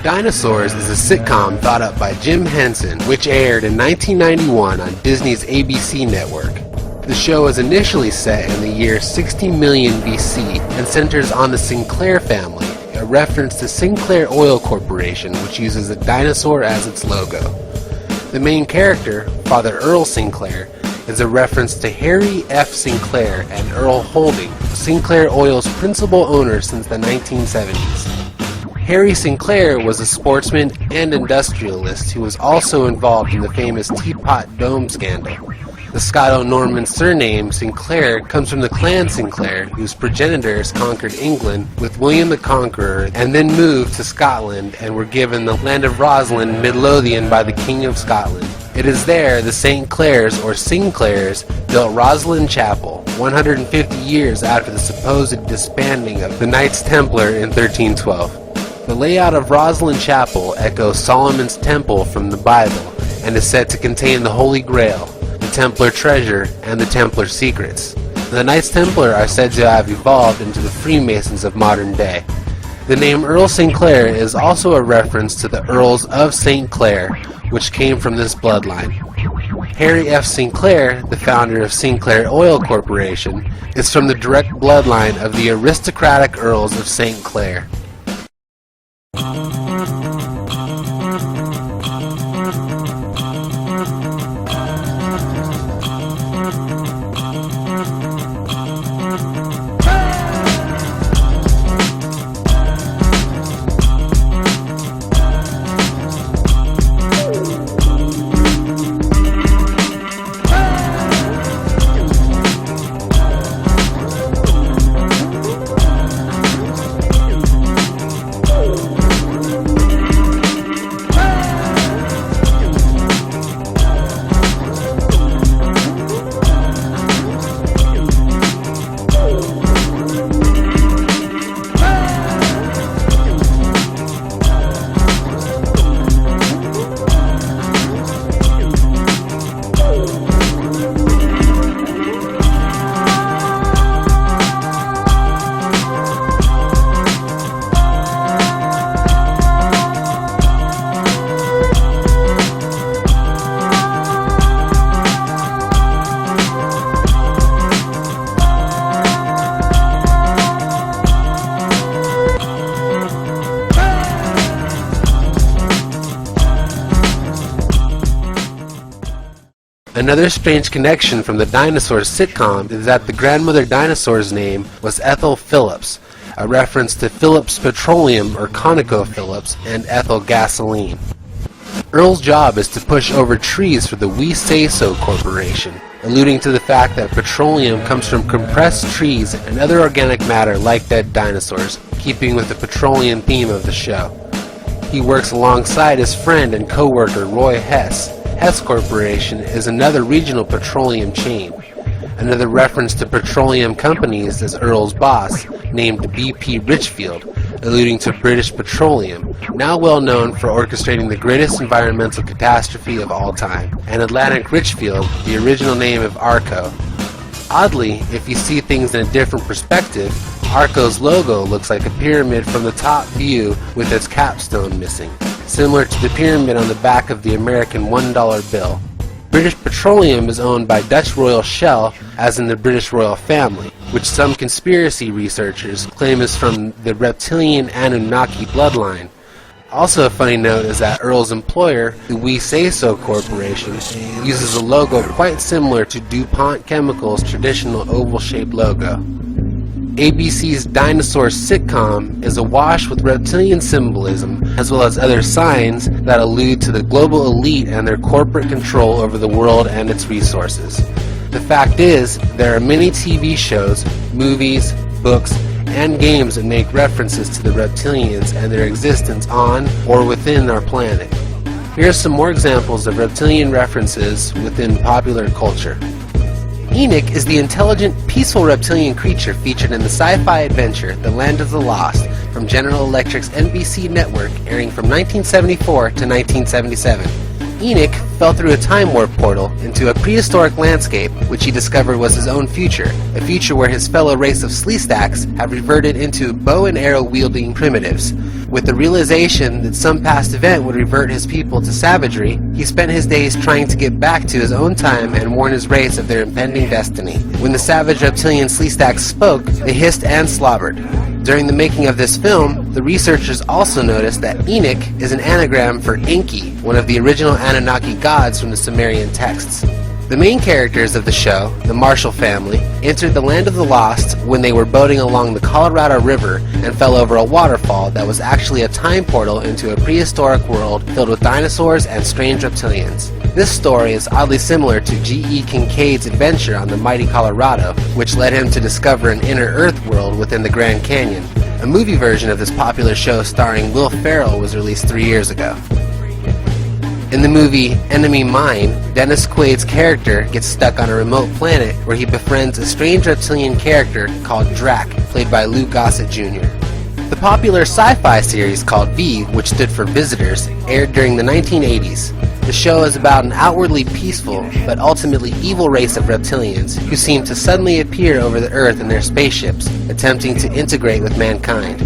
Dinosaurs is a sitcom thought up by Jim Henson, which aired in 1991 on Disney's ABC network. The show is initially set in the year 60 million BC and centers on the Sinclair family, a reference to Sinclair Oil Corporation, which uses a dinosaur as its logo. The main character, Father Earl Sinclair, is a reference to Harry F. Sinclair and Earl Holding, Sinclair Oil's principal owner since the 1970s. Harry Sinclair was a sportsman and industrialist who was also involved in the famous Teapot Dome scandal. The Scoto-Norman surname Sinclair comes from the clan Sinclair, whose progenitors conquered England with William the Conqueror and then moved to Scotland and were given the land of Roslin Midlothian by the King of Scotland. It is there the St. Clairs or Sinclairs built Roslin Chapel, 150 years after the supposed disbanding of the Knights Templar in 1312. The layout of Roslin Chapel echoes Solomon's Temple from the Bible and is said to contain the Holy Grail, the Templar treasure, and the Templar secrets. The Knights Templar are said to have evolved into the Freemasons of modern day. The name Earl Sinclair is also a reference to the Earls of St. Clair, which came from this bloodline. Harry F. Sinclair, the founder of Sinclair Oil Corporation, is from the direct bloodline of the aristocratic Earls of St. Clair. Another strange connection from the Dinosaurs sitcom is that the grandmother dinosaur's name was Ethel Phillips, a reference to Phillips Petroleum or ConocoPhillips and Ethel Gasoline. Earl's job is to push over trees for the We Say So Corporation, alluding to the fact that petroleum comes from compressed trees and other organic matter like dead dinosaurs, keeping with the petroleum theme of the show. He works alongside his friend and co-worker Roy Hess. Hess Corporation is another regional petroleum chain. Another reference to petroleum companies is Earl's boss, named BP Richfield, alluding to British Petroleum, now well known for orchestrating the greatest environmental catastrophe of all time, and Atlantic Richfield, the original name of Arco. Oddly, if you see things in a different perspective, Arco's logo looks like a pyramid from the top view with its capstone missing, similar to the pyramid on the back of the American $1 bill. British Petroleum is owned by Dutch Royal Shell, as in the British royal family, which some conspiracy researchers claim is from the Reptilian Anunnaki bloodline. Also a funny note is that Earl's employer, the We Say So Corporation, uses a logo quite similar to DuPont Chemicals' traditional oval-shaped logo. ABC's Dinosaurs sitcom is awash with reptilian symbolism, as well as other signs that allude to the global elite and their corporate control over the world and its resources. The fact is, there are many TV shows, movies, books, and games that make references to the reptilians and their existence on or within our planet. Here are some more examples of reptilian references within popular culture. Enoch is the intelligent, peaceful reptilian creature featured in the sci-fi adventure The Land of the Lost from General Electric's NBC network, airing from 1974 to 1977. Enoch fell through a time warp portal into a prehistoric landscape which he discovered was his own future, a future where his fellow race of Sleestaks have reverted into bow and arrow wielding primitives. With the realization that some past event would revert his people to savagery, he spent his days trying to get back to his own time and warn his race of their impending destiny. When the savage reptilian Sleestaks spoke, they hissed and slobbered. During the making of this film, the researchers also noticed that Enoch is an anagram for Enki, one of the original Anunnaki gods from the Sumerian texts. The main characters of the show, the Marshall family, entered the land of the lost when they were boating along the Colorado River and fell over a waterfall that was actually a time portal into a prehistoric world filled with dinosaurs and strange reptilians. This story is oddly similar to G.E. Kincaid's adventure on the mighty Colorado, which led him to discover an inner Earth world within the Grand Canyon. A movie version of this popular show starring Will Ferrell was released 3 years ago. In the movie Enemy Mine, Dennis Quaid's character gets stuck on a remote planet where he befriends a strange reptilian character called Drac, played by Lou Gossett Jr. The popular sci-fi series called V, which stood for Visitors, aired during the 1980s. The show is about an outwardly peaceful, but ultimately evil race of reptilians who seem to suddenly appear over the Earth in their spaceships, attempting to integrate with mankind.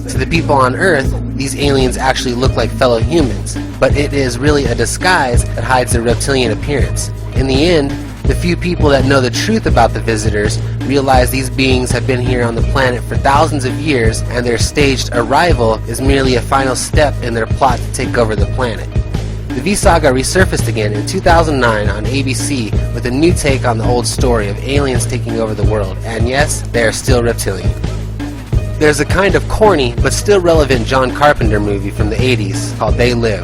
To the people on Earth, these aliens actually look like fellow humans, but it is really a disguise that hides their reptilian appearance. In the end, the few people that know the truth about the visitors realize these beings have been here on the planet for thousands of years, and their staged arrival is merely a final step in their plot to take over the planet. The V-Saga resurfaced again in 2009 on ABC with a new take on the old story of aliens taking over the world, and yes, they are still reptilian. There's a kind of corny but still relevant John Carpenter movie from the 80s called They Live.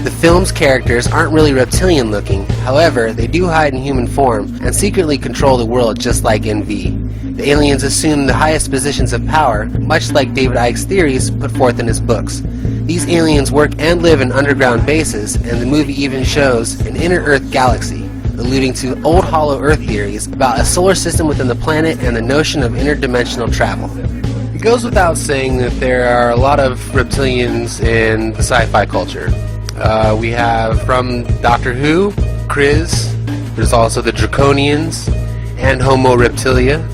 The film's characters aren't really reptilian looking, however, they do hide in human form and secretly control the world just like in V. The aliens assume the highest positions of power, much like David Icke's theories put forth in his books. These aliens work and live in underground bases, and the movie even shows an inner Earth galaxy, alluding to old hollow Earth theories about a solar system within the planet and the notion of interdimensional travel. It goes without saying that there are a lot of reptilians in the sci-fi culture. We have from Doctor Who, Kriz, there's also the Draconians, and Homo Reptilia.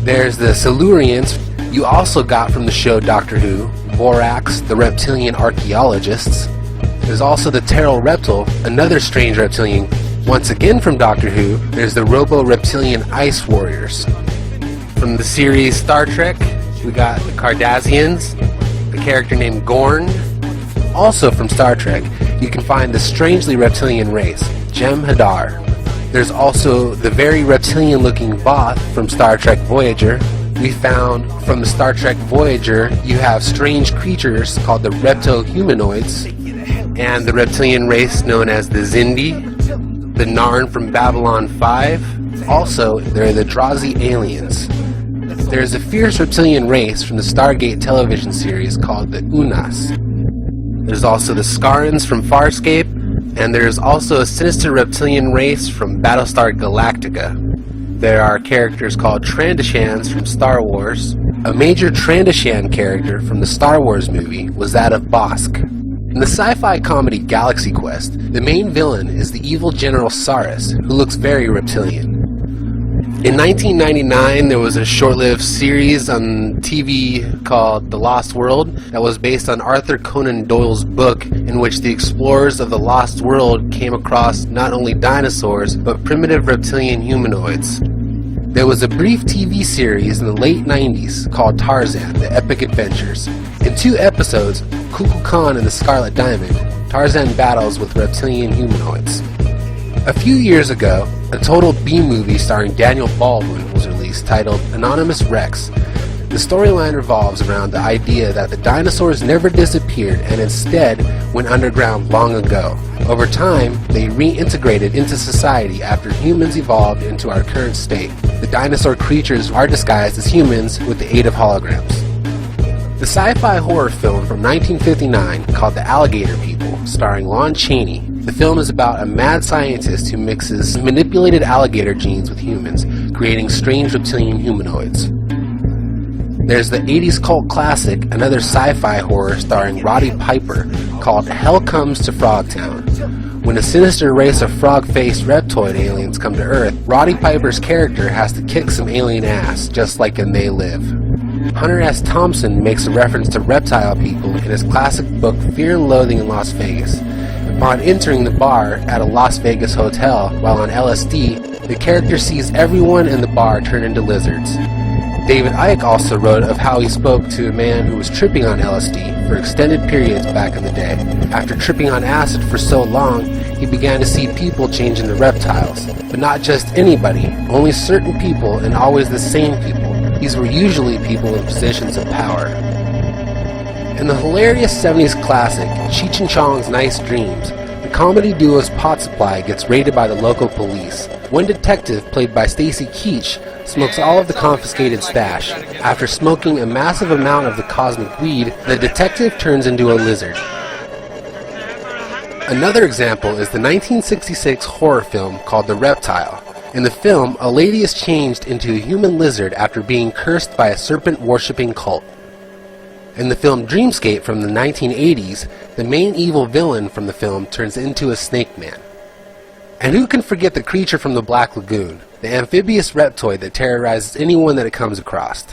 There's the Silurians you also got from the show Doctor Who, Vorax, the reptilian archaeologists. There's also the Terral Reptile, another strange reptilian. Once again from Doctor Who, there's the Robo-Reptilian Ice Warriors. From the series Star Trek, we got the Cardassians, a character named Gorn. Also from Star Trek, you can find the strangely reptilian race, Jem'Hadar. There's also the very reptilian-looking Voth from Star Trek Voyager. We found from the Star Trek Voyager, you have strange creatures called the repto-humanoids, and the reptilian race known as the Zindi, the Narn from Babylon 5. Also, there are the Drazi aliens. There's a fierce reptilian race from the Stargate television series called the Unas. There's also the Scarans from Farscape, and there's also a sinister reptilian race from Battlestar Galactica. There are characters called Trandashans from Star Wars. A major Trandashan character from the Star Wars movie was that of Bosk. In the sci-fi comedy Galaxy Quest, the main villain is the evil General Saris, who looks very reptilian. In 1999, there was a short-lived series on TV called The Lost World that was based on Arthur Conan Doyle's book, in which the explorers of the Lost World came across not only dinosaurs, but primitive reptilian humanoids. There was a brief TV series in the late 90s called Tarzan, The Epic Adventures. In 2 episodes, Kukulkan Khan and the Scarlet Diamond, Tarzan battles with reptilian humanoids. A few years ago, a total B-movie starring Daniel Baldwin was released titled Anonymous Rex. The storyline revolves around the idea that the dinosaurs never disappeared and instead went underground long ago. Over time, they reintegrated into society after humans evolved into our current state. The dinosaur creatures are disguised as humans with the aid of holograms. The sci-fi horror film from 1959 called The Alligator People, starring Lon Chaney. The film is about a mad scientist who mixes manipulated alligator genes with humans, creating strange reptilian humanoids. There's the 80s cult classic, another sci-fi horror starring Roddy Piper, called Hell Comes to Frogtown. When a sinister race of frog-faced reptoid aliens come to Earth, Roddy Piper's character has to kick some alien ass, just like in They Live. Hunter S. Thompson makes a reference to reptile people in his classic book Fear and Loathing in Las Vegas. Upon entering the bar at a Las Vegas hotel while on LSD, the character sees everyone in the bar turn into lizards. David Icke also wrote of how he spoke to a man who was tripping on LSD for extended periods back in the day. After tripping on acid for so long, he began to see people change into reptiles. But not just anybody, only certain people and always the same people. These were usually people in positions of power. In the hilarious 70s classic, Cheech and Chong's Nice Dreams, the comedy duo's Pot Supply gets raided by the local police. One detective, played by Stacy Keach, smokes all of the confiscated stash. After smoking a massive amount of the cosmic weed, the detective turns into a lizard. Another example is the 1966 horror film called The Reptile. In the film, a lady is changed into a human lizard after being cursed by a serpent-worshipping cult. In the film Dreamscape from the 1980s, the main evil villain from the film turns into a snake man. And who can forget the creature from the Black Lagoon, the amphibious reptoid that terrorizes anyone that it comes across?